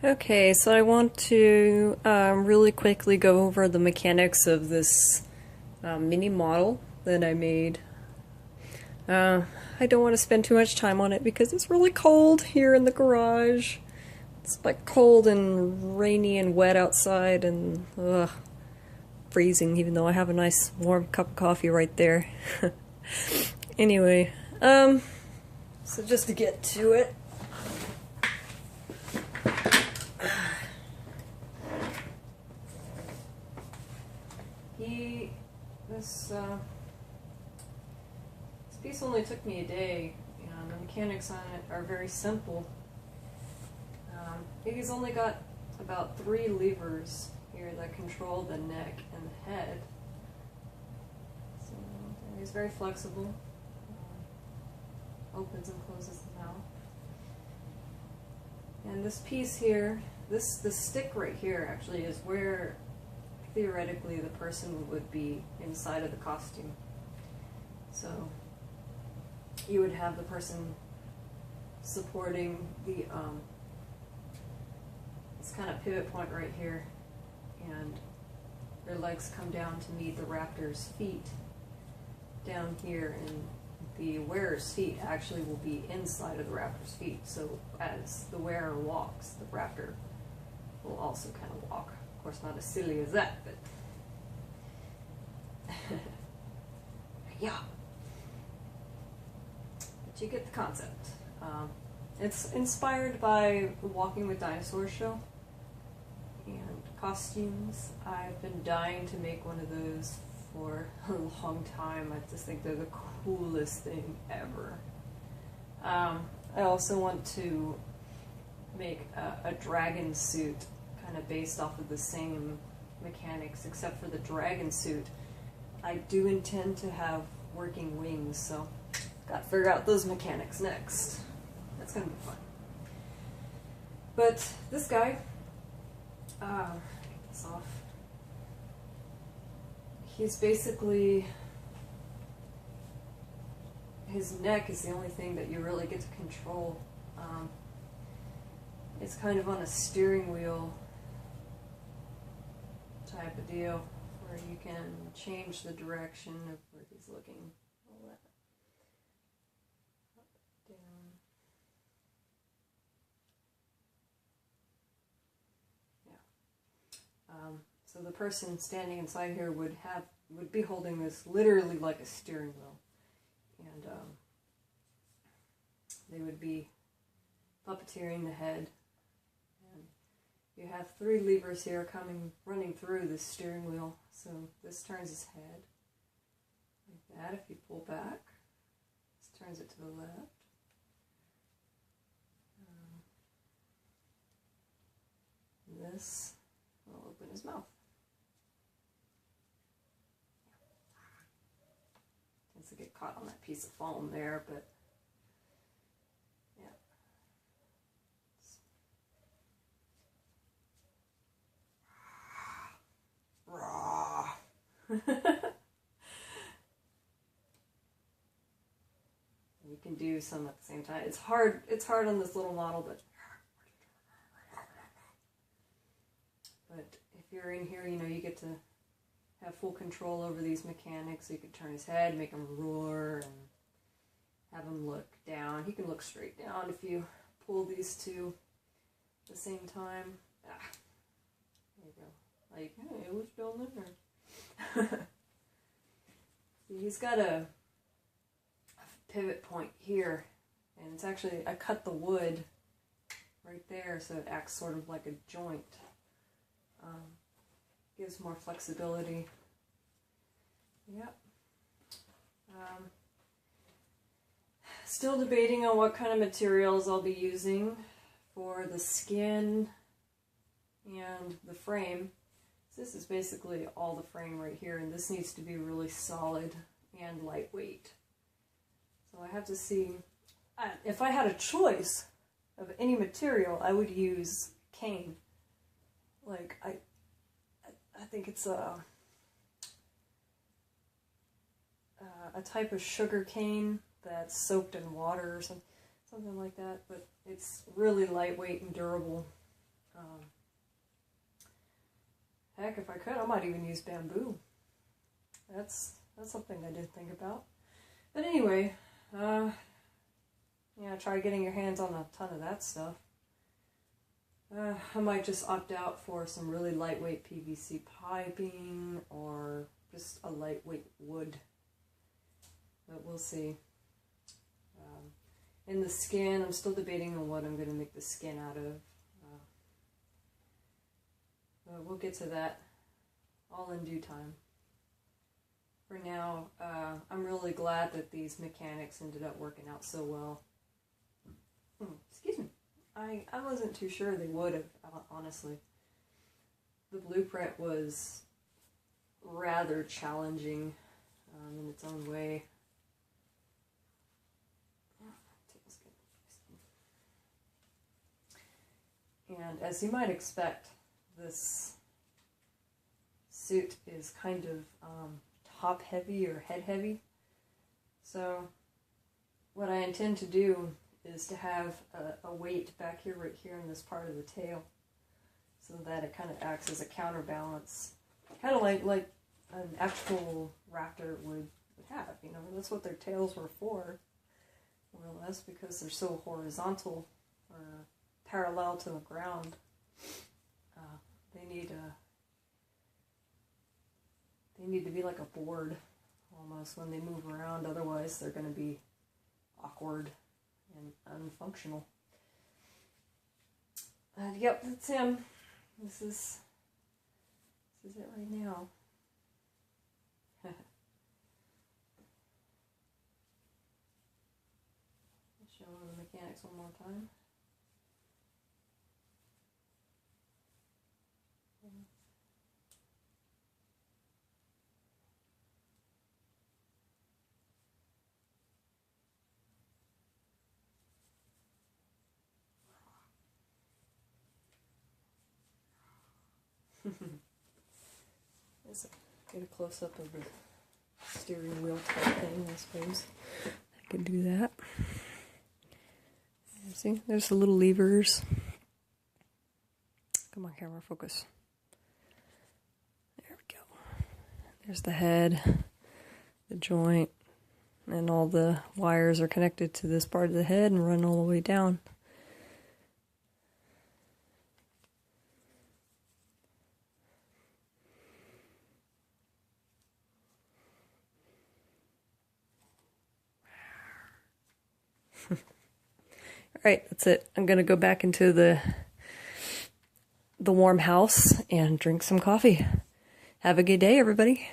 Okay, so I want to really quickly go over the mechanics of this mini model that I made. Uh, I don't want to spend too much time on it because it's really cold here in the garage. It's like cold and rainy and wet outside and freezing, even though I have a nice warm cup of coffee right there. Anyway, so just to get to it. This piece only took me a day, and the mechanics on it are very simple. He's only got about 3 levers here that control the neck and the head. So he's very flexible. Opens and closes the mouth. And this piece here, this stick right here actually is where theoretically the person would be inside of the costume. So you would have the person supporting the this kind of pivot point right here, and their legs come down to meet the Raptor's feet down here, and the wearer's feet actually will be inside of the Raptor's feet. So as the wearer walks, the Raptor will also kind of walk. Of course, not as silly as that, but yeah. But you get the concept. It's inspired by the Walking with Dinosaurs show and costumes. I've been dying to make one of those for a long time. I just think they're the coolest thing ever. I also want to make a dragon suit kind of based off of the same mechanics, except for the dragon suit I do intend to have working wings, so got to figure out those mechanics next. That's gonna be fun. But this guy, get this off. He's basically, his neck is the only thing that you really get to control. It's kind of on a steering wheel type of deal, where you can change the direction of where he's looking. All that. Up, down. Yeah. So the person standing inside here would be holding this literally like a steering wheel, and they would be puppeteering the head. You have 3 levers here running through the steering wheel. So this turns his head like that. If you pull back, this turns it to the left. This will open his mouth. Tends to get caught on that piece of foam there, but you can do some at the same time. It's hard on this little model, but if you're in here, you get to have full control over these mechanics. So you can turn his head, make him roar, and have him look down. He can look straight down if you pull these two at the same time. There you go. Like, hey, what's down there? He's got a pivot point here, and it's actually, I cut the wood right there so it acts sort of like a joint. Gives more flexibility. Yep. Still debating on what kind of materials I'll be using for the skin and the frame. This is basically all the frame right here, and this needs to be really solid and lightweight. So I have to see, if I had a choice of any material, I would use cane. Like, I think it's a type of sugar cane that's soaked in water or something like that, but it's really lightweight and durable. Heck, if I could, I might even use bamboo. That's something I did think about. But anyway, yeah, try getting your hands on a ton of that stuff. I might just opt out for some really lightweight PVC piping or just a lightweight wood. But we'll see. In the skin, I'm still debating on what I'm going to make the skin out of. But we'll get to that all in due time. For now, I'm really glad that these mechanics ended up working out so well. Excuse me. I wasn't too sure they would have, honestly. The blueprint was rather challenging in its own way. And as you might expect, this suit is kind of top heavy or head heavy. So what I intend to do is to have a weight back here, right here in this part of the tail, so that it kind of acts as a counterbalance, kind of like an actual raptor would have. You know, that's what their tails were for, more or less, because they're so horizontal or parallel to the ground. They need to be like a board almost when they move around. Otherwise, they're going to be awkward and unfunctional. Yep, that's him. This is it right now. Show the mechanics one more time. Let's get a close-up of the steering wheel type thing, I suppose. I could do that. See, there's the little levers. Come on, camera, focus. There we go. There's the head, the joint, and all the wires are connected to this part of the head and run all the way down. Alright, that's it. I'm going to go back into the warm house and drink some coffee. Have a good day, everybody.